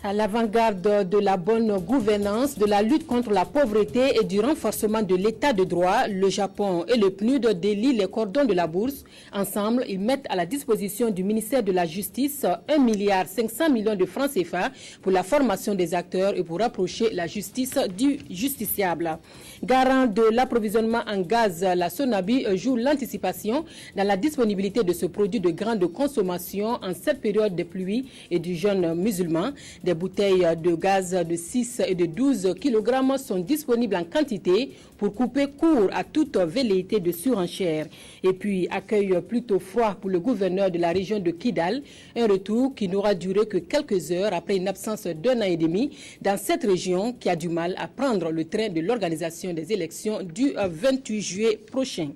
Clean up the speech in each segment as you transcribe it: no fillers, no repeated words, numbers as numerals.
À l'avant-garde de la bonne gouvernance, de la lutte contre la pauvreté et du renforcement de l'état de droit, le Japon et le PNUD délient les cordons de la bourse. Ensemble, ils mettent à la disposition du ministère de la Justice 1,5 milliard de francs CFA pour la formation des acteurs et pour rapprocher la justice du justiciable. Garant de l'approvisionnement en gaz, la Sonabi joue l'anticipation dans la disponibilité de ce produit de grande consommation en cette période de pluie et du jeûne musulman. Des bouteilles de gaz de 6 et de 12 kg sont disponibles en quantité pour couper court à toute velléité de surenchère. Et puis, accueil plutôt froid pour le gouverneur de la région de Kidal, un retour qui n'aura duré que quelques heures après une absence d'1 an et demi dans cette région qui a du mal à prendre le train de l'organisation des élections du 28 juillet prochain.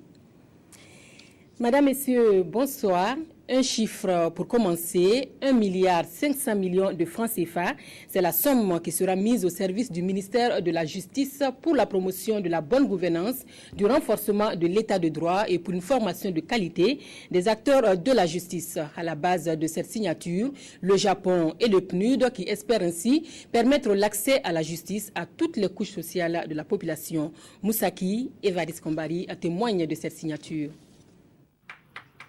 Madame, Messieurs, bonsoir. Un chiffre pour commencer, 1,5 milliard de francs CFA. C'est la somme qui sera mise au service du ministère de la Justice pour la promotion de la bonne gouvernance, du renforcement de l'état de droit et pour une formation de qualité des acteurs de la justice. À la base de cette signature, le Japon et le PNUD qui espèrent ainsi permettre l'accès à la justice à toutes les couches sociales de la population. Moussaki et Varis Kombari témoignent de cette signature.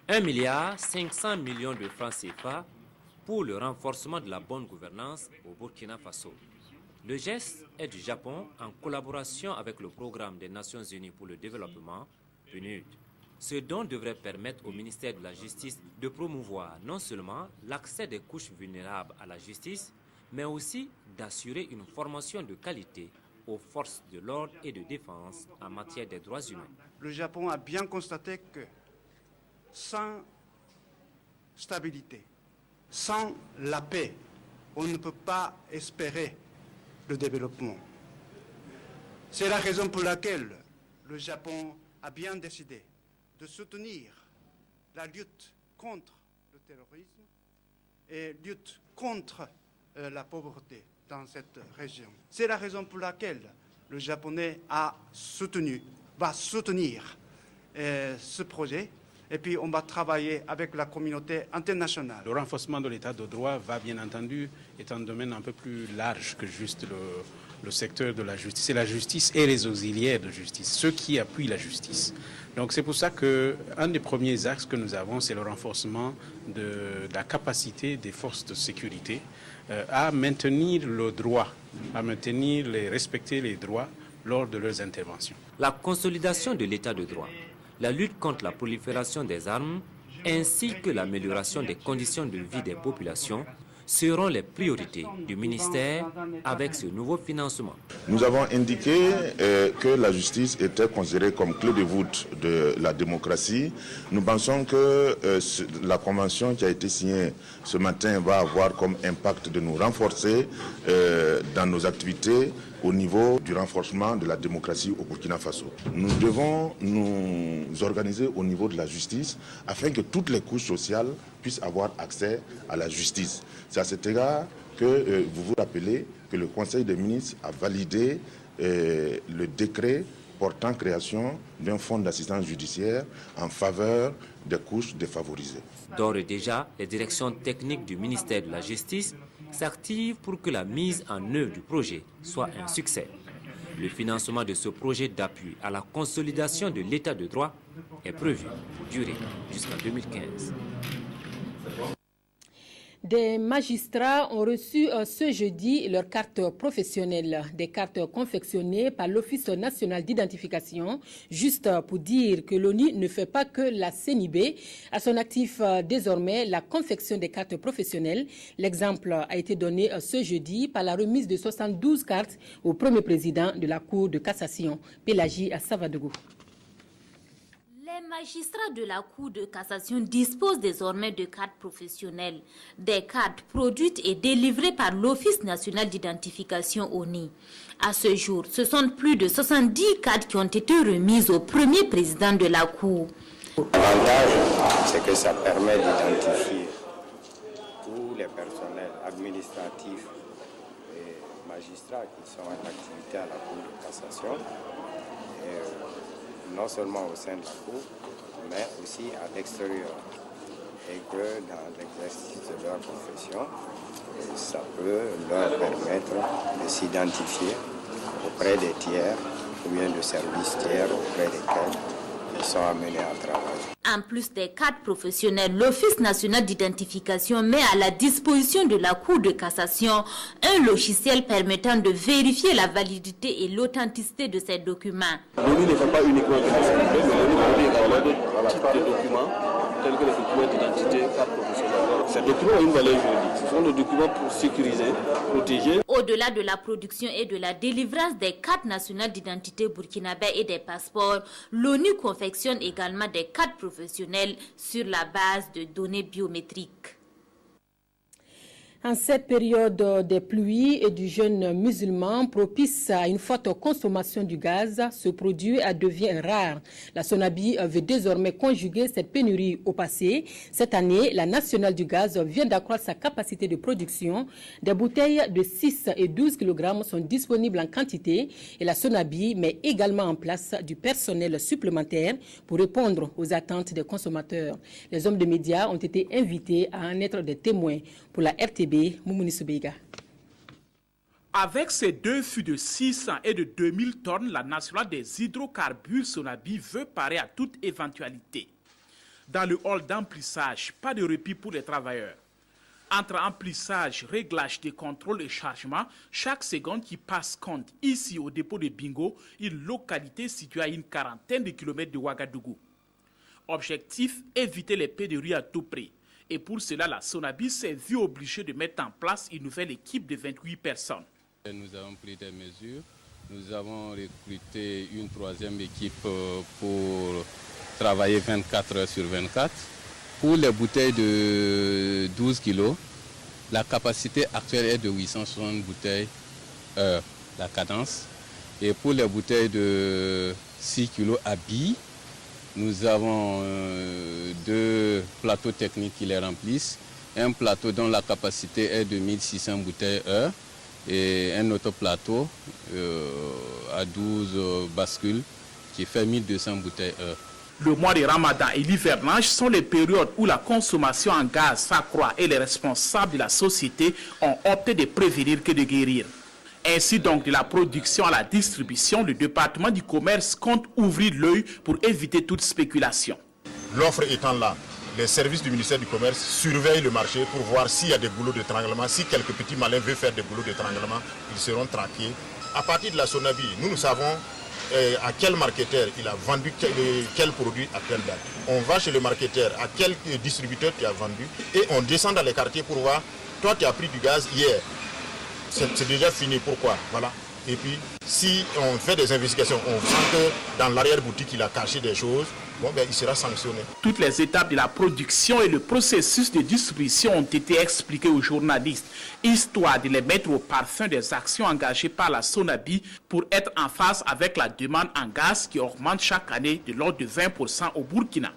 1,5 milliard de francs CFA pour le renforcement de la bonne gouvernance au Burkina Faso. Le geste est du Japon en collaboration avec le Programme des Nations Unies pour le développement, PNUD. Ce don devrait permettre au ministère de la Justice de promouvoir non seulement l'accès des couches vulnérables à la justice, mais aussi d'assurer une formation de qualité aux forces de l'ordre et de défense en matière des droits humains. Le Japon a bien constaté que sans stabilité, sans la paix, on ne peut pas espérer le développement. C'est la raison pour laquelle le Japon a bien décidé de soutenir la lutte contre le terrorisme et lutte contre la pauvreté dans cette région. C'est la raison pour laquelle le Japonais va soutenir ce projet. Et puis, on va travailler avec la communauté internationale. Le renforcement de l'état de droit va, bien entendu, être un domaine un peu plus large que juste le secteur de la justice. C'est la justice et les auxiliaires de justice, ceux qui appuient la justice. Donc, c'est pour ça qu'un des premiers axes que nous avons, c'est le renforcement de la capacité des forces de sécurité à maintenir le droit, à respecter les droits lors de leurs interventions. La consolidation de l'état de droit, la lutte contre la prolifération des armes ainsi que l'amélioration des conditions de vie des populations seront les priorités du ministère avec ce nouveau financement. Nous avons indiqué que la justice était considérée comme clé de voûte de la démocratie. Nous pensons que la convention qui a été signée ce matin va avoir comme impact de nous renforcer dans nos activités au niveau du renforcement de la démocratie au Burkina Faso. Nous devons nous organiser au niveau de la justice afin que toutes les couches sociales puissent avoir accès à la justice. C'est à cet égard que vous vous rappelez que le Conseil des ministres a validé le décret portant création d'un fonds d'assistance judiciaire en faveur des couches défavorisées. D'ores et déjà, les directions techniques du ministère de la Justice s'activent pour que la mise en œuvre du projet soit un succès. Le financement de ce projet d'appui à la consolidation de l'état de droit est prévu pour durer jusqu'en 2015. Des magistrats ont reçu ce jeudi leurs cartes professionnelles, des cartes confectionnées par l'Office national d'identification, juste pour dire que l'ONU ne fait pas que la CNIB. À son actif désormais la confection des cartes professionnelles. L'exemple a été donné ce jeudi par la remise de 72 cartes au premier président de la Cour de cassation, Pélagie Savadougou. Les magistrats de la Cour de cassation disposent désormais de cartes professionnelles, des cartes produites et délivrées par l'Office national d'identification ONI. À ce jour, ce sont plus de 70 cartes qui ont été remises au premier président de la Cour. L'avantage, c'est que ça permet d'identifier tous les personnels administratifs et magistrats qui sont en activité à la Cour de cassation. Non seulement au sein de la Cour, mais aussi à l'extérieur. Et que dans l'exercice de leur profession, ça peut leur permettre de s'identifier auprès des tiers ou bien de services tiers auprès desquels ils sont amenés à travailler. En plus des cartes professionnelles, l'Office national d'identification met à la disposition de la Cour de cassation un logiciel permettant de vérifier la validité et l'authenticité de ces documents. L'ONU ne fait pas uniquement de l'ONU également d'autres types de documents tels que les documents d'identité, cartes professionnelles. Ces documents ont une valeur juridique. Ce sont des documents pour sécuriser, protéger. Au-delà de la production et de la délivrance des cartes nationales d'identité burkinabé et des passeports, l'ONU confectionne également des cartes professionnelles sur la base de données biométriques. En cette période des pluies et du jeûne musulman propice à une forte consommation du gaz, ce produit devient rare. La Sonabi veut désormais conjuguer cette pénurie au passé. Cette année, la nationale du gaz vient d'accroître sa capacité de production. Des bouteilles de 6 et 12 kg sont disponibles en quantité et la Sonabi met également en place du personnel supplémentaire pour répondre aux attentes des consommateurs. Les hommes de médias ont été invités à en être des témoins. Pour la RTB, Moumouni Soubeiga. Avec ses 2 fûts de 600 et de 2000 tonnes, la nationale des hydrocarbures Sonabi veut parer à toute éventualité. Dans le hall d'emplissage, pas de répit pour les travailleurs. Entre emplissage, réglage des contrôles et chargement, chaque seconde qui passe compte ici au dépôt de Bingo, une localité située à une quarantaine de kilomètres de Ouagadougou. Objectif, éviter les pénuries à tout prix. Et pour cela, la Sonabi s'est vue obligée de mettre en place une nouvelle équipe de 28 personnes. Nous avons pris des mesures. Nous avons recruté une 3e équipe pour travailler 24 heures sur 24. Pour les bouteilles de 12 kg, la capacité actuelle est de 860 bouteilles heure, la cadence. Et pour les bouteilles de 6 kg à billes, nous avons 2 plateaux techniques qui les remplissent. Un plateau dont la capacité est de 1600 bouteilles heure et un autre plateau à 12 bascules qui fait 1200 bouteilles heure. Le mois de Ramadan et l'hivernage sont les périodes où la consommation en gaz s'accroît et les responsables de la société ont opté de prévenir que de guérir. Ainsi donc, de la production à la distribution, le département du commerce compte ouvrir l'œil pour éviter toute spéculation. L'offre étant là, les services du ministère du Commerce surveillent le marché pour voir s'il y a des goulots d'étranglement. Si quelques petits malins veulent faire des goulots d'étranglement, ils seront traqués. À partir de la Sonabi, nous savons à quel marketeur il a vendu quel produit à quelle date. On va chez le marketeur, à quel distributeur tu as vendu, et on descend dans les quartiers pour voir, toi tu as pris du gaz hier. C'est déjà fini, pourquoi? Voilà. Et puis, si on fait des investigations, on sent que dans l'arrière-boutique, il a caché des choses, il sera sanctionné. Toutes les étapes de la production et le processus de distribution ont été expliqués aux journalistes, histoire de les mettre au parfum des actions engagées par la Sonabi pour être en phase avec la demande en gaz qui augmente chaque année de l'ordre de 20% au Burkina.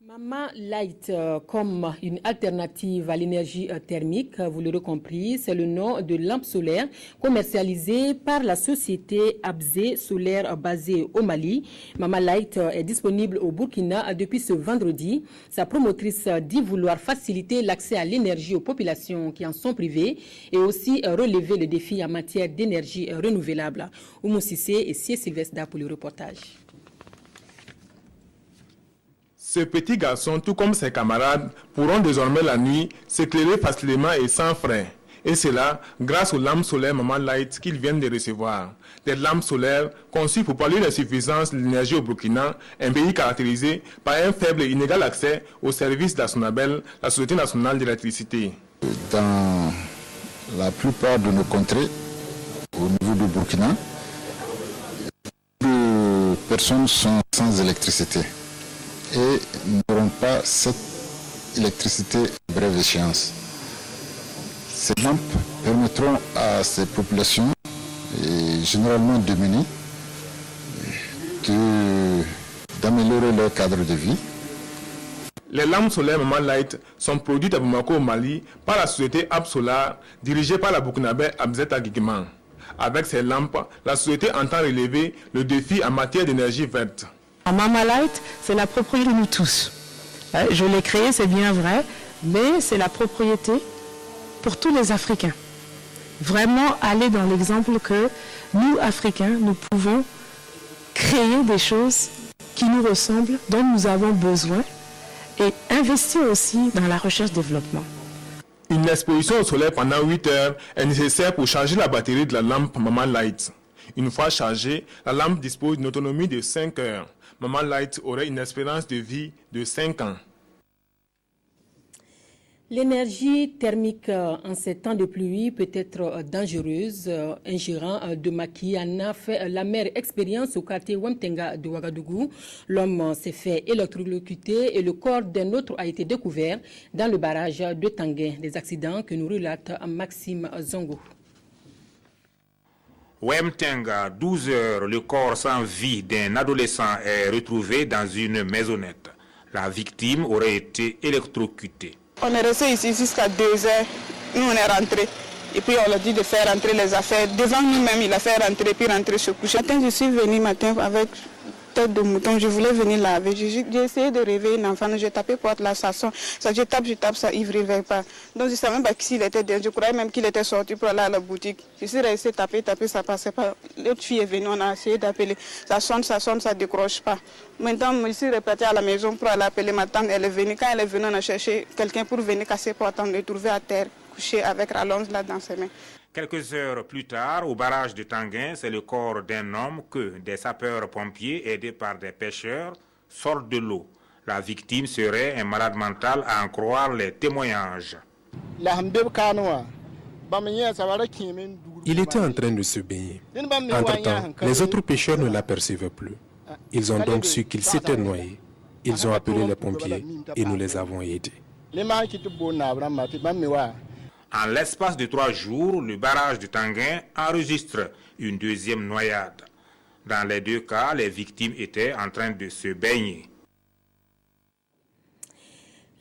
Mama Light, comme une alternative à l'énergie thermique, vous l'aurez compris, c'est le nom de lampe solaire commercialisée par la société Abzé Solaire basée au Mali. Mama Light est disponible au Burkina depuis ce vendredi. Sa promotrice dit vouloir faciliter l'accès à l'énergie aux populations qui en sont privées et aussi relever le défi en matière d'énergie renouvelable. Oumou Sissé et Sié Sylvestre pour le reportage. Ce petit garçon, tout comme ses camarades, pourront désormais la nuit s'éclairer facilement et sans frais. Et cela grâce aux lampes solaires Mama Light qu'ils viennent de recevoir. Des lampes solaires conçues pour pallier l'insuffisance de l'énergie au Burkina, un pays caractérisé par un faible et inégal accès aux services de la Sonabel, la Société nationale d'électricité. Dans la plupart de nos contrées, au niveau du Burkina, de personnes sont sans électricité et n'auront pas cette électricité à brève échéance. Ces lampes permettront à ces populations, généralement démunies, d'améliorer leur cadre de vie. Les lampes solaires Maman Light sont produites à Bamako au Mali par la société Absolar, dirigée par la Burkinabé Abzet Aguigiman. Avec ces lampes, la société entend relever le défi en matière d'énergie verte. Maman Light, c'est la propriété de nous tous. Je l'ai créé, c'est bien vrai, mais c'est la propriété pour tous les Africains. Vraiment aller dans l'exemple que nous, Africains, nous pouvons créer des choses qui nous ressemblent, dont nous avons besoin, et investir aussi dans la recherche-développement. Une exposition au soleil pendant 8 heures est nécessaire pour charger la batterie de la lampe Maman Light. Une fois chargée, la lampe dispose d'une autonomie de 5 heures. Maman Light aurait une espérance de vie de 5 ans. L'énergie thermique en ces temps de pluie peut être dangereuse. Un gérant de maquis en a fait la mère expérience au quartier Wemtenga de Ouagadougou. L'homme s'est fait électrocuter et le corps d'un autre a été découvert dans le barrage de Tanguin. Des accidents que nous relate Maxime Zongo. Wemtenga, 12 heures, le corps sans vie d'un adolescent est retrouvé dans une maisonnette. La victime aurait été électrocutée. On est resté ici jusqu'à 2 heures. Nous, on est rentrés. Et puis, on a dit de faire rentrer les affaires. Devant nous-mêmes, il a fait rentrer, puis rentrer se coucher. Matin, je suis venue matin avec tête de mouton. Je voulais venir laver. J'ai essayé de réveiller un enfant. J'ai tapé porte là, ça sonne. Ça, je tape, ça il ne réveille pas. Donc, je ne savais même pas s'il était dedans. Je croyais même qu'il était sorti pour aller à la boutique. Je suis restée taper, ça ne passait pas. L'autre fille est venue, on a essayé d'appeler. Ça sonne, ça ne décroche pas. Maintenant, je suis repartie à la maison pour aller appeler ma tante. Elle est venue. Quand elle est venue, on a cherché quelqu'un pour venir casser porte. On l'a trouvé à terre, couché avec rallonge là dans ses mains. Quelques heures plus tard, au barrage de Tanguin, c'est le corps d'un homme que des sapeurs-pompiers, aidés par des pêcheurs, sortent de l'eau. La victime serait un malade mental à en croire les témoignages. Il était en train de se baigner. Entre-temps, les autres pêcheurs ne l'apercevaient plus. Ils ont donc su qu'il s'était noyé. Ils ont appelé les pompiers et nous les avons aidés. En l'espace de 3 jours, le barrage de Tanguin enregistre une deuxième noyade. Dans les 2 cas, les victimes étaient en train de se baigner.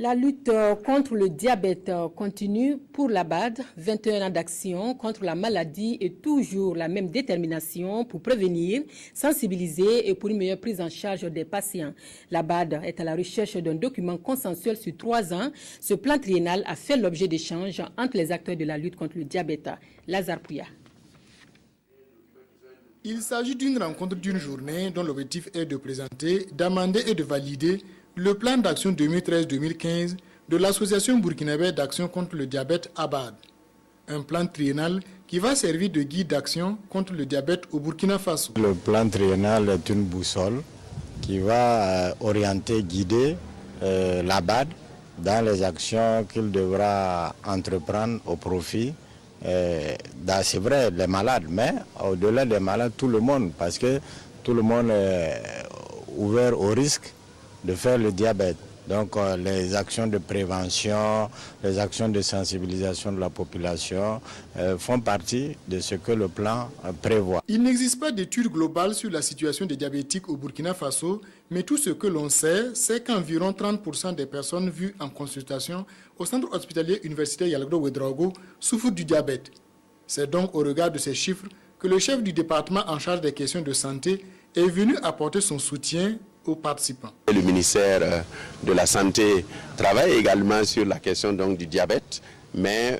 La lutte contre le diabète continue pour la BAD. 21 ans d'action contre la maladie et toujours la même détermination pour prévenir, sensibiliser et pour une meilleure prise en charge des patients. La BAD est à la recherche d'un document consensuel sur 3 ans. Ce plan triennal a fait l'objet d'échanges entre les acteurs de la lutte contre le diabète. Lazare Pouya. Il s'agit d'une rencontre d'une journée dont l'objectif est de présenter, d'amender et de valider le plan d'action 2013-2015 de l'Association burkinabé d'action contre le diabète ABAD. Un plan triennal qui va servir de guide d'action contre le diabète au Burkina Faso. Le plan triennal est une boussole qui va orienter, guider l'ABAD dans les actions qu'il devra entreprendre au profit. C'est vrai, les malades, mais au-delà des malades, tout le monde, parce que tout le monde est ouvert au risque de faire le diabète. Donc les actions de prévention, les actions de sensibilisation de la population font partie de ce que le plan prévoit. Il n'existe pas d'étude globale sur la situation des diabétiques au Burkina Faso, mais tout ce que l'on sait, c'est qu'environ 30% des personnes vues en consultation au centre hospitalier universitaire Yalgro-Ouedraogo souffrent du diabète. C'est donc au regard de ces chiffres que le chef du département en charge des questions de santé est venu apporter son soutien aux participants. Le ministère de la Santé travaille également sur la question donc, du diabète, mais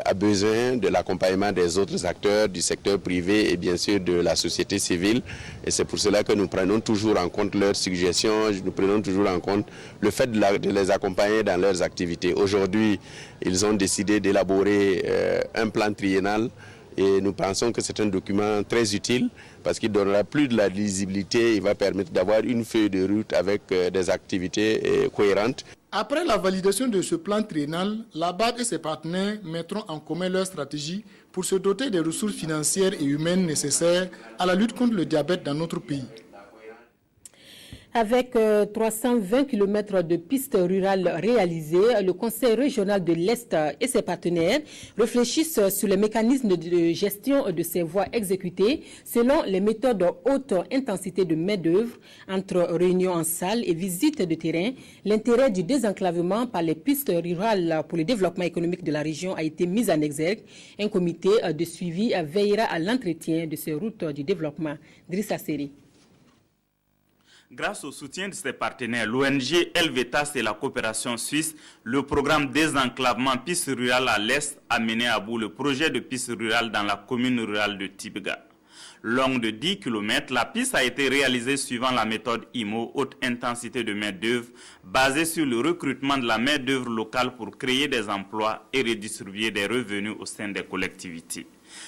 a besoin de l'accompagnement des autres acteurs du secteur privé et bien sûr de la société civile. Et c'est pour cela que nous prenons toujours en compte leurs suggestions, nous prenons toujours en compte le fait de les accompagner dans leurs activités. Aujourd'hui, ils ont décidé d'élaborer un plan triennal. Et nous pensons que c'est un document très utile parce qu'il donnera plus de la lisibilité, il va permettre d'avoir une feuille de route avec des activités cohérentes. Après la validation de ce plan triennal, la BAD et ses partenaires mettront en commun leur stratégie pour se doter des ressources financières et humaines nécessaires à la lutte contre le diabète dans notre pays. Avec 320 km de pistes rurales réalisées, le Conseil régional de l'Est et ses partenaires réfléchissent sur les mécanismes de gestion de ces voies exécutées selon les méthodes haute intensité de main-d'œuvre entre réunions en salle et visites de terrain. L'intérêt du désenclavement par les pistes rurales pour le développement économique de la région a été mis en exergue. Un comité de suivi veillera à l'entretien de ces routes du développement. Drissa Seri. Grâce au soutien de ses partenaires, l'ONG Helvetas et la coopération suisse, le programme désenclavement piste rurale à l'Est a mené à bout le projet de piste rurale dans la commune rurale de Tibga. Longue de 10 km, la piste a été réalisée suivant la méthode IMO, haute intensité de main-d'œuvre, basée sur le recrutement de la main-d'œuvre locale pour créer des emplois et redistribuer des revenus au sein des collectivités.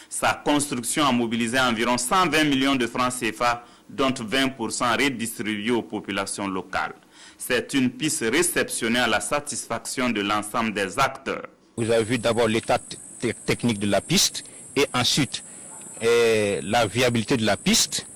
Sa construction a mobilisé environ 120 millions de francs CFA, dont 20% redistribués aux populations locales. C'est une piste réceptionnée à la satisfaction de l'ensemble des acteurs. Vous avez vu d'abord l'état technique de la piste et ensuite la viabilité de la piste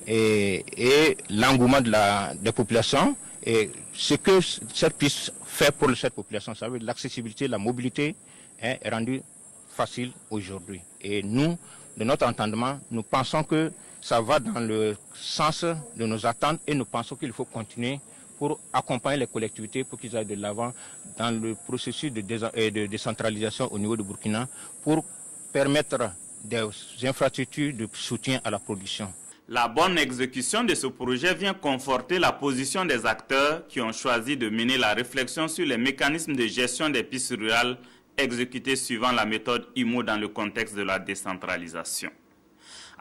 et l'engouement des populations. Et ce que cette piste fait pour cette population, ça veut dire l'accessibilité, la mobilité est rendue facile aujourd'hui. Et nous, de notre entendement, nous pensons que ça va dans le sens de nos attentes et nous pensons qu'il faut continuer pour accompagner les collectivités pour qu'ils aillent de l'avant dans le processus de décentralisation au niveau du Burkina pour permettre des infrastructures de soutien à la production. La bonne exécution de ce projet vient conforter la position des acteurs qui ont choisi de mener la réflexion sur les mécanismes de gestion des pistes rurales exécutées suivant la méthode IMO dans le contexte de la décentralisation.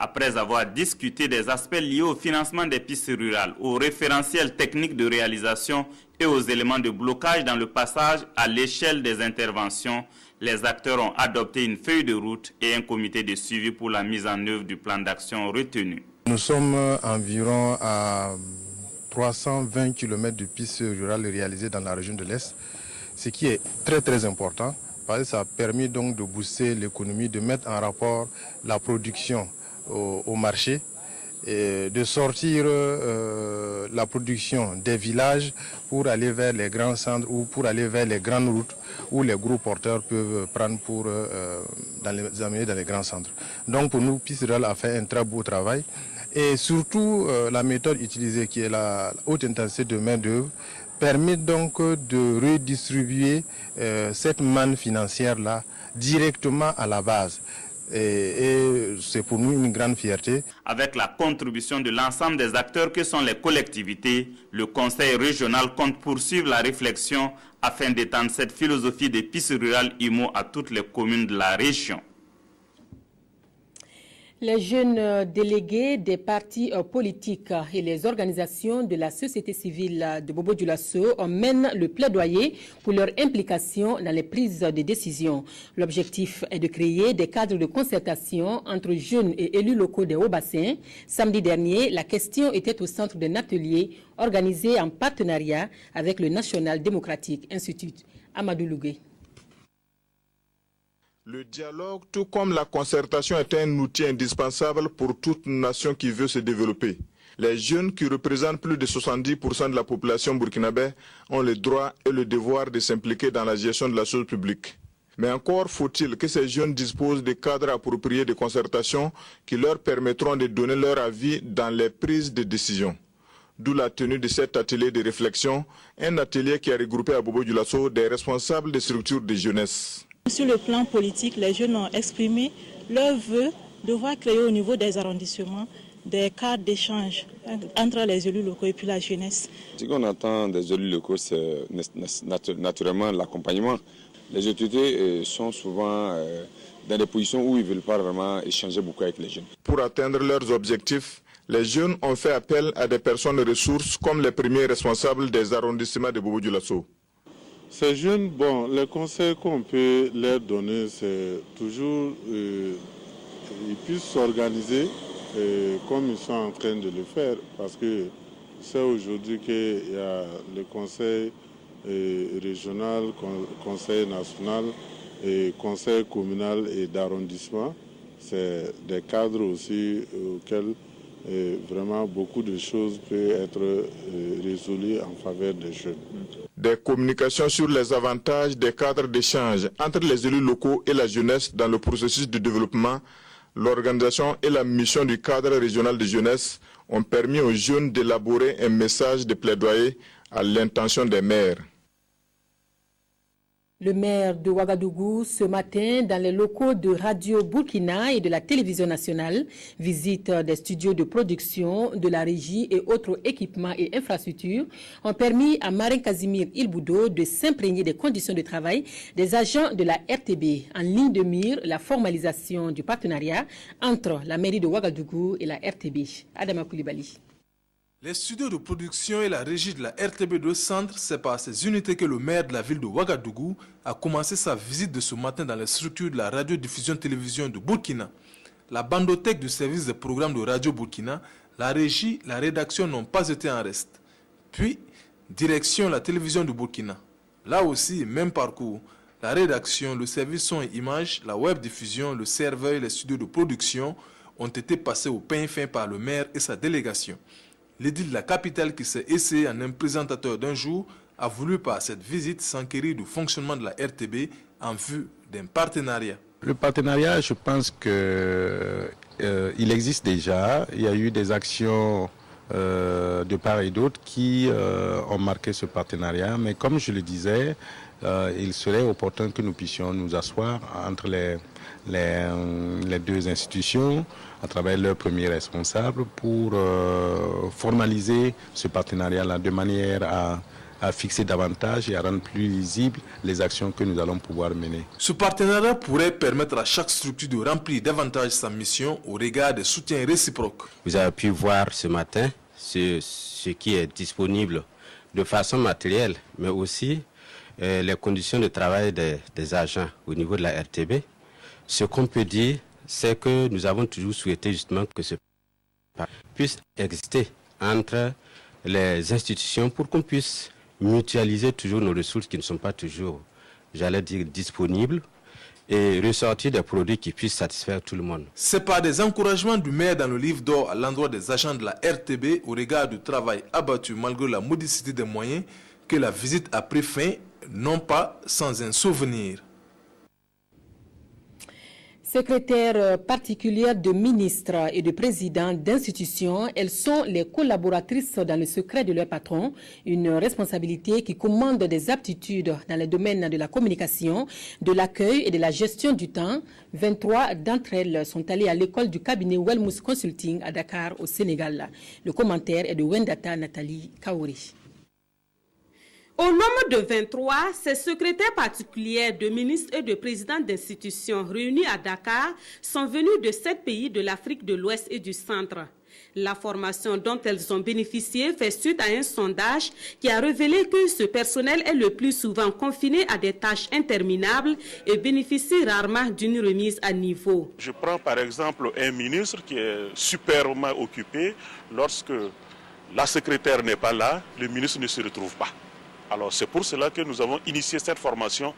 Après avoir discuté des aspects liés au financement des pistes rurales, aux référentiels techniques de réalisation et aux éléments de blocage dans le passage à l'échelle des interventions, les acteurs ont adopté une feuille de route et un comité de suivi pour la mise en œuvre du plan d'action retenu. Nous sommes environ à 320 km de pistes rurales réalisées dans la région de l'Est, ce qui est très important parce que ça a permis donc de booster l'économie, de mettre en rapport la production au marché et de sortir la production des villages pour aller vers les grands centres ou pour aller vers les grandes routes où les gros porteurs peuvent prendre pour les amener dans les grands centres. Donc pour nous, Piste Rurale a fait un très beau travail et surtout la méthode utilisée qui est la haute intensité de main-d'œuvre permet donc de redistribuer cette manne financière-là directement à la base. Et c'est pour nous une grande fierté. Avec la contribution de l'ensemble des acteurs que sont les collectivités, le Conseil régional compte poursuivre la réflexion afin d'étendre cette philosophie des pistes rurales IMO à toutes les communes de la région. Les jeunes délégués des partis politiques et les organisations de la société civile de Bobo-Dioulasso mènent le plaidoyer pour leur implication dans les prises de décision. L'objectif est de créer des cadres de concertation entre jeunes et élus locaux des Hauts-Bassins. Samedi dernier, la question était au centre d'un atelier organisé en partenariat avec le National Democratic Institute. Amadou Lougué. Le dialogue, tout comme la concertation, est un outil indispensable pour toute nation qui veut se développer. Les jeunes, qui représentent plus de 70% de la population burkinabé, ont le droit et le devoir de s'impliquer dans la gestion de la chose publique. Mais encore faut-il que ces jeunes disposent de cadres appropriés de concertation qui leur permettront de donner leur avis dans les prises de décision. D'où la tenue de cet atelier de réflexion, un atelier qui a regroupé à Bobo-Dioulasso des responsables des structures de jeunesse. Sur le plan politique, les jeunes ont exprimé leur vœu de voir créer au niveau des arrondissements des cadres d'échange entre les élus locaux et puis la jeunesse. Ce qu'on attend des élus locaux, c'est naturellement l'accompagnement. Les autorités sont souvent dans des positions où ils ne veulent pas vraiment échanger beaucoup avec les jeunes. Pour atteindre leurs objectifs, les jeunes ont fait appel à des personnes ressources comme les premiers responsables des arrondissements de Bobo-Dioulasso. Ces jeunes, les conseils qu'on peut leur donner, c'est toujours qu'ils puissent s'organiser comme ils sont en train de le faire. Parce que c'est aujourd'hui qu'il y a le conseil régional, conseil national, et conseil communal et d'arrondissement. C'est des cadres aussi auxquels vraiment beaucoup de choses peuvent être résolues en faveur des jeunes. Des communications sur les avantages des cadres d'échange entre les élus locaux et la jeunesse dans le processus de développement, l'organisation et la mission du cadre régional de jeunesse ont permis aux jeunes d'élaborer un message de plaidoyer à l'intention des maires. Le maire de Ouagadougou, ce matin, dans les locaux de Radio Burkina et de la télévision nationale, visite des studios de production, de la régie et autres équipements et infrastructures ont permis à Marin Casimir Ilboudo de s'imprégner des conditions de travail des agents de la RTB. En ligne de mire, la formalisation du partenariat entre la mairie de Ouagadougou et la RTB. Adama Koulibaly. Les studios de production et la régie de la RTB2 Centre, c'est par ces unités que le maire de la ville de Ouagadougou a commencé sa visite de ce matin dans les structures de la radiodiffusion-télévision de Burkina. La bandothèque du service des programmes de Radio Burkina, la régie, la rédaction n'ont pas été en reste. Puis, direction la télévision de Burkina. Là aussi, même parcours. La rédaction, le service son et images, la web diffusion, le serveur et les studios de production ont été passés au pain fin par le maire et sa délégation. L'édile de la capitale qui s'est essayé en un présentateur d'un jour a voulu par cette visite s'enquérir du fonctionnement de la RTB en vue d'un partenariat. Le partenariat, je pense qu'il existe déjà. Il y a eu des actions de part et d'autre qui ont marqué ce partenariat. Mais comme je le disais, il serait opportun que nous puissions nous asseoir entre les deux institutions, à travers leurs premiers responsables, pour formaliser ce partenariat-là de manière à fixer davantage et à rendre plus lisibles les actions que nous allons pouvoir mener. Ce partenariat pourrait permettre à chaque structure de remplir davantage sa mission au regard des soutiens réciproques. Vous avez pu voir ce matin ce qui est disponible de façon matérielle, mais aussi les conditions de travail des agents au niveau de la RTB. Ce qu'on peut dire, c'est que nous avons toujours souhaité justement que ce puisse exister entre les institutions pour qu'on puisse mutualiser toujours nos ressources qui ne sont pas toujours, j'allais dire, disponibles et ressortir des produits qui puissent satisfaire tout le monde. C'est par des encouragements du maire dans le livre d'or à l'endroit des agents de la RTB au regard du travail abattu malgré la modicité des moyens que la visite a pris fin, non pas sans un souvenir. Secrétaires particulières de ministres et de présidents d'institutions, elles sont les collaboratrices dans le secret de leur patron, une responsabilité qui commande des aptitudes dans les domaines de la communication, de l'accueil et de la gestion du temps. 23 d'entre elles sont allées à l'école du cabinet Wellmouth Consulting à Dakar, au Sénégal. Le commentaire est de Wendata Nathalie Kaori. Au nombre de 23, ces secrétaires particuliers de ministres et de présidents d'institutions réunis à Dakar sont venus de 7 pays de l'Afrique de l'Ouest et du Centre. La formation dont elles ont bénéficié fait suite à un sondage qui a révélé que ce personnel est le plus souvent confiné à des tâches interminables et bénéficie rarement d'une remise à niveau. Je prends par exemple un ministre qui est superbement occupé. Lorsque la secrétaire n'est pas là, le ministre ne se retrouve pas. Alors c'est pour cela que nous avons initié cette formation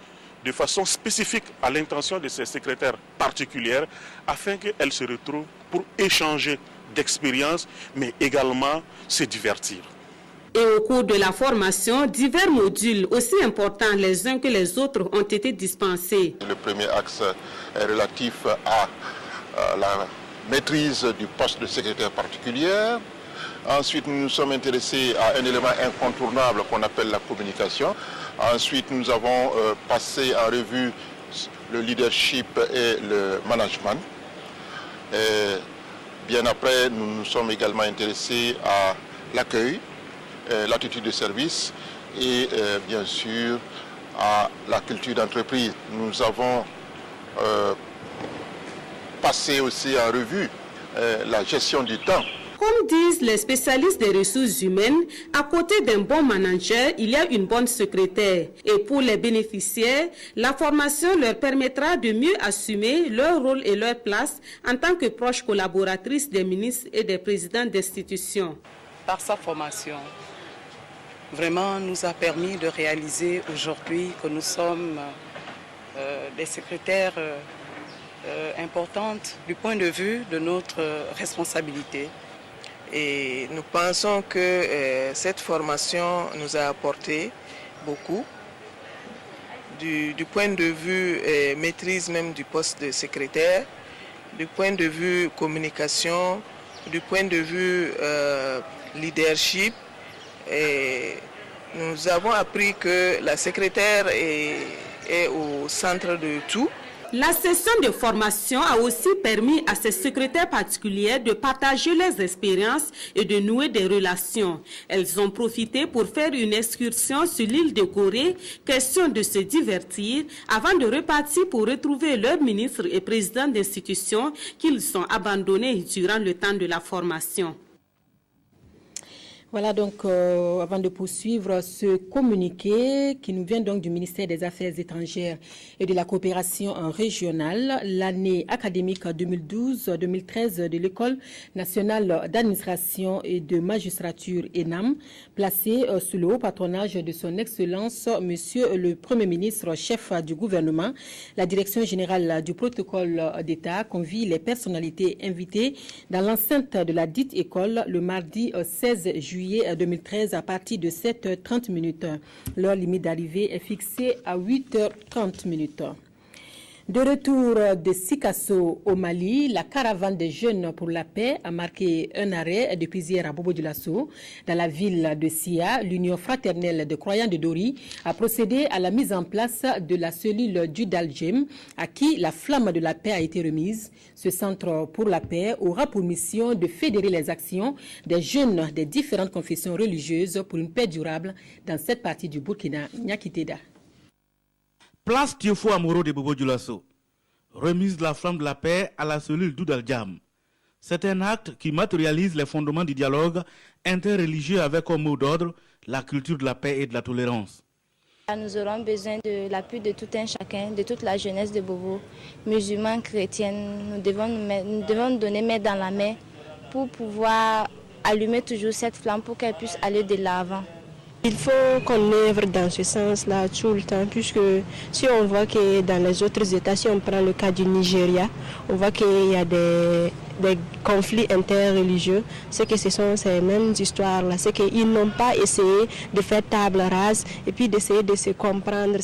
de façon spécifique à l'intention de ces secrétaires particulières afin qu'elles se retrouvent pour échanger d'expériences mais également se divertir. Et au cours de la formation, divers modules aussi importants les uns que les autres ont été dispensés. Le premier axe est relatif à la maîtrise du poste de secrétaire particulière. Ensuite, nous nous sommes intéressés à un élément incontournable qu'on appelle la communication. Ensuite, nous avons passé en revue le leadership et le management. Et bien après, nous nous sommes également intéressés à l'accueil, l'attitude de service et bien sûr à la culture d'entreprise. Nous avons passé aussi en revue la gestion du temps. Comme disent les spécialistes des ressources humaines, à côté d'un bon manager, il y a une bonne secrétaire. Et pour les bénéficiaires, la formation leur permettra de mieux assumer leur rôle et leur place en tant que proches collaboratrices des ministres et des présidents d'institutions. Par sa formation, vraiment nous a permis de réaliser aujourd'hui que nous sommes des secrétaires importantes du point de vue de notre responsabilité. Et nous pensons que cette formation nous a apporté beaucoup du point de vue maîtrise même du poste de secrétaire, du point de vue communication, du point de vue leadership. Et nous avons appris que la secrétaire est au centre de tout. La session de formation a aussi permis à ces secrétaires particuliers de partager leurs expériences et de nouer des relations. Elles ont profité pour faire une excursion sur l'île de Gorée, question de se divertir, avant de repartir pour retrouver leurs ministres et présidents d'institutions qu'ils ont abandonnés durant le temps de la formation. Voilà donc, avant de poursuivre ce communiqué qui nous vient donc du ministère des Affaires étrangères et de la coopération régionale, l'année académique 2012-2013 de l'École nationale d'administration et de magistrature ENAM, placée sous le haut patronage de son Excellence, Monsieur le Premier ministre, chef du gouvernement, la Direction générale du protocole d'État convie les personnalités invitées dans l'enceinte de la dite école le mardi 16 juillet 2013 à partir de 7h30. L'heure limite d'arrivée est fixée à 8h30. De retour de Sikasso au Mali, la caravane des jeunes pour la paix a marqué un arrêt depuis hier à Bobo-Dioulasso. Dans la ville de Sia, l'Union fraternelle de croyants de Dori a procédé à la mise en place de la cellule du Daljem, à qui la flamme de la paix a été remise. Ce centre pour la paix aura pour mission de fédérer les actions des jeunes des différentes confessions religieuses pour une paix durable dans cette partie du Burkina. Nyakiteda. Place Tiofo Amoro de Bobo-Dioulasso. Remise de la flamme de la paix à la cellule d'Oudal-Djam. C'est un acte qui matérialise les fondements du dialogue interreligieux avec comme mot d'ordre la culture de la paix et de la tolérance. Nous aurons besoin de l'appui de tout un chacun, de toute la jeunesse de Bobo, musulmans, chrétiens. Nous devons donner main dans la main pour pouvoir allumer toujours cette flamme pour qu'elle puisse aller de l'avant. Il faut qu'on œuvre dans ce sens-là tout le temps, puisque si on voit que dans les autres États, si on prend le cas du Nigeria, on voit qu'il y a des conflits interreligieux, c'est que ce sont ces mêmes histoires-là, c'est qu'ils n'ont pas essayé de faire table rase et puis d'essayer de se comprendre.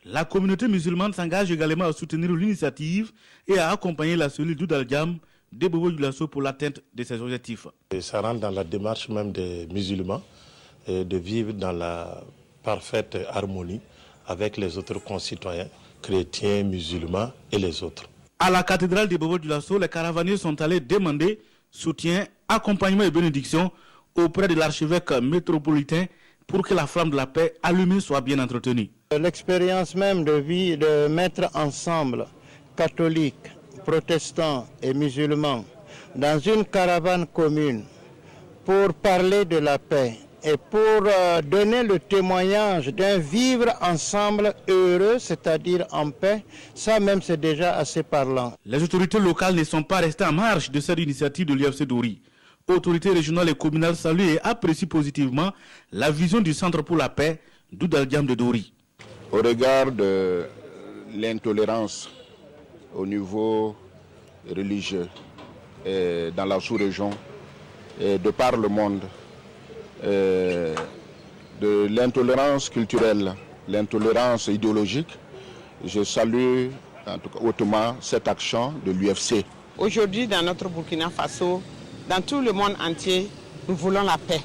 La communauté musulmane s'engage également à soutenir l'initiative et à accompagner la cellule d'Oudal-Djam de Bobo-Dioulasso pour l'atteinte de ses objectifs. Et ça rentre dans la démarche même des musulmans de vivre dans la parfaite harmonie avec les autres concitoyens, chrétiens, musulmans et les autres. À la cathédrale de Bobo-Dioulasso, les caravaniers sont allés demander soutien, accompagnement et bénédiction auprès de l'archevêque métropolitain pour que la flamme de la paix allumée soit bien entretenue. L'expérience même de vie de mettre ensemble catholiques, protestants et musulmans dans une caravane commune pour parler de la paix et pour donner le témoignage d'un vivre ensemble heureux, c'est-à-dire en paix, ça même c'est déjà assez parlant. Les autorités locales ne sont pas restées en marge de cette initiative de l'UFC Dori. Autorités régionales et communales saluent et apprécient positivement la vision du Centre pour la paix d'Oudal-Djam de Dori. Au regard de l'intolérance au niveau religieux dans la sous-région et de par le monde, de l'intolérance culturelle, l'intolérance idéologique, je salue en tout cas hautement cette action de l'UFC. Aujourd'hui, dans notre Burkina Faso, dans tout le monde entier, nous voulons la paix.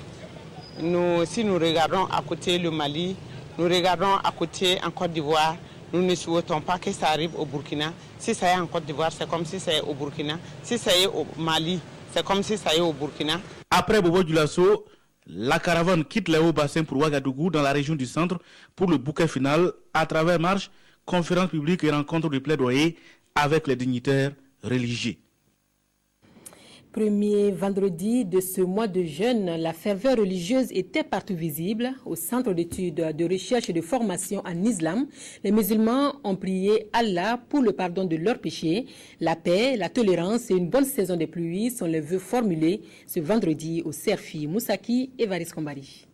Si nous regardons à côté le Mali, nous regardons à côté en Côte d'Ivoire, nous ne souhaitons pas que ça arrive au Burkina. Si ça est en Côte d'Ivoire, c'est comme si ça est au Burkina. Si ça est au Mali, c'est comme si ça est au Burkina. Après Bobo-Dioulasso, la caravane quitte les hauts bassins pour Ouagadougou dans la région du centre pour le bouquet final à travers marches, conférences publiques et rencontres de plaidoyer avec les dignitaires religieux. Premier vendredi de ce mois de jeûne, la ferveur religieuse était partout visible. Au centre d'études, de recherche et de formation en islam, les musulmans ont prié Allah pour le pardon de leurs péchés. La paix, la tolérance et une bonne saison des pluies sont les vœux formulés ce vendredi au Serfi. Moussaki et Varis Kombari.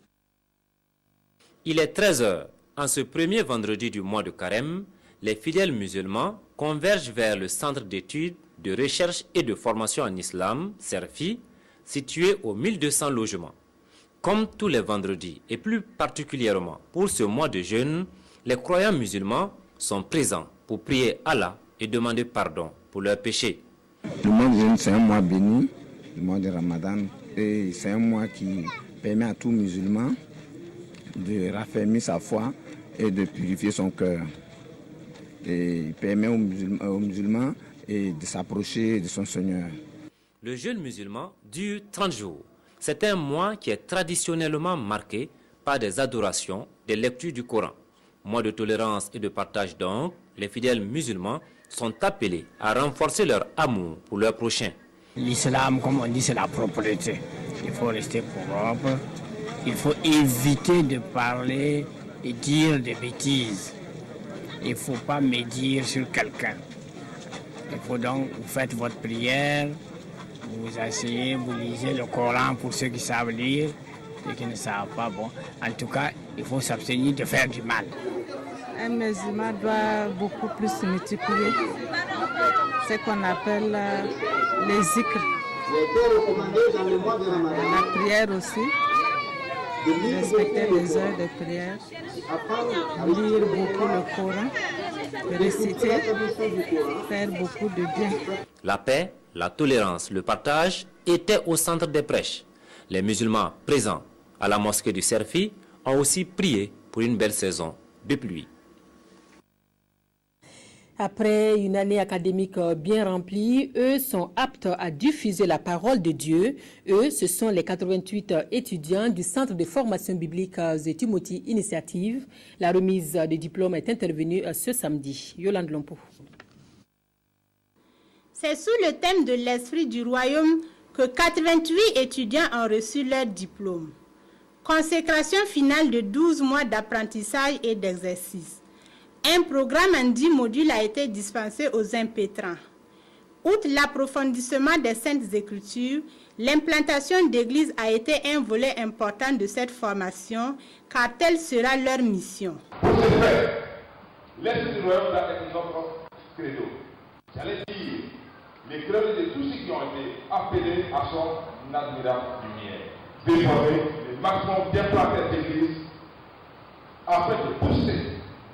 Il est 13h. En ce premier vendredi du mois de Carême, les fidèles musulmans convergent vers le centre d'études, de recherche et de formation en islam, Serfi, situé aux 1200 logements. Comme tous les vendredis, et plus particulièrement pour ce mois de jeûne, les croyants musulmans sont présents pour prier Allah et demander pardon pour leurs péchés. Le mois de jeûne, c'est un mois béni, le mois de Ramadan, et c'est un mois qui permet à tout musulman de raffermir sa foi et de purifier son cœur. Et il permet aux musulmans de s'approcher de son Seigneur. Le jeûne musulman dure 30 jours. C'est un mois qui est traditionnellement marqué par des adorations, des lectures du Coran. Mois de tolérance et de partage donc, les fidèles musulmans sont appelés à renforcer leur amour pour leur prochain. L'islam, comme on dit, c'est la propreté. Il faut rester propre. Il faut éviter de parler et dire des bêtises. Il ne faut pas médire sur quelqu'un. Il faut donc, vous faites votre prière, vous vous asseyez, vous lisez le Coran pour ceux qui savent lire, ceux qui ne savent pas. Bon, en tout cas, il faut s'abstenir de faire du mal. Un musulman doit beaucoup plus se multiplier. C'est ce qu'on appelle les zikrs. La prière aussi. Respecter les heures de prière. Lire beaucoup le Coran. Réciter. Faire beaucoup de bien. La paix, la tolérance, le partage étaient au centre des prêches. Les musulmans présents à la mosquée du Serfi ont aussi prié pour une belle saison de pluie. Après une année académique bien remplie, eux sont aptes à diffuser la parole de Dieu. Eux, ce sont les 88 étudiants du Centre de formation biblique The Timothy Initiative. La remise des diplômes est intervenue ce samedi. Yolande Lompo. C'est sous le thème de l'esprit du royaume que 88 étudiants ont reçu leur diplôme. Consécration finale de 12 mois d'apprentissage et d'exercice. Un programme en 10 modules a été dispensé aux impétrants. Outre l'approfondissement des Saintes Écritures, l'implantation d'églises a été un volet important de cette formation, car telle sera leur mission. Pour ce faire, l'esprit du royaume doit être notre credo. J'allais dire, les credos de tous ceux qui ont été appelés à son admirable lumière. Désormais, le maximum d'implanter d'églises afin de pousser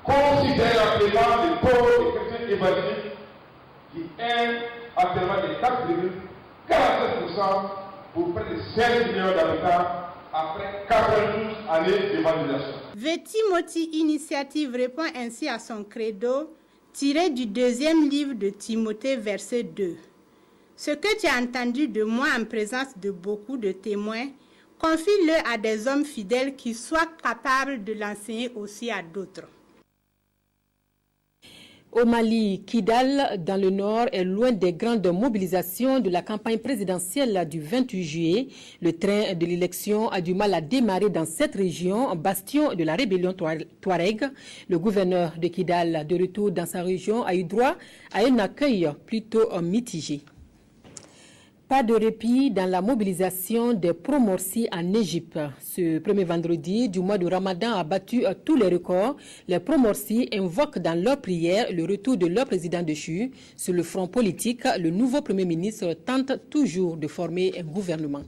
considérablement les pauvres et chrétiens évangéliques qui aiment actuellement des 4,47% pour près de 16 millions d'habitants après 92 années d'évangélisation. The Timothy Initiative répond ainsi à son credo tiré du 2e livre de Timothée, verset 2. Ce que tu as entendu de moi en présence de beaucoup de témoins, confie-le à des hommes fidèles qui soient capables de l'enseigner aussi à d'autres. Au Mali, Kidal, dans le nord, est loin des grandes mobilisations de la campagne présidentielle du 28 juillet. Le train de l'élection a du mal à démarrer dans cette région, bastion de la rébellion Touareg. Le gouverneur de Kidal, de retour dans sa région, a eu droit à un accueil plutôt mitigé. Pas de répit dans la mobilisation des pro-Morsi en Égypte. Ce premier vendredi du mois de Ramadan a battu tous les records. Les pro-Morsi invoquent dans leurs prières le retour de leur président déchu. Sur le front politique, le nouveau premier ministre tente toujours de former un gouvernement.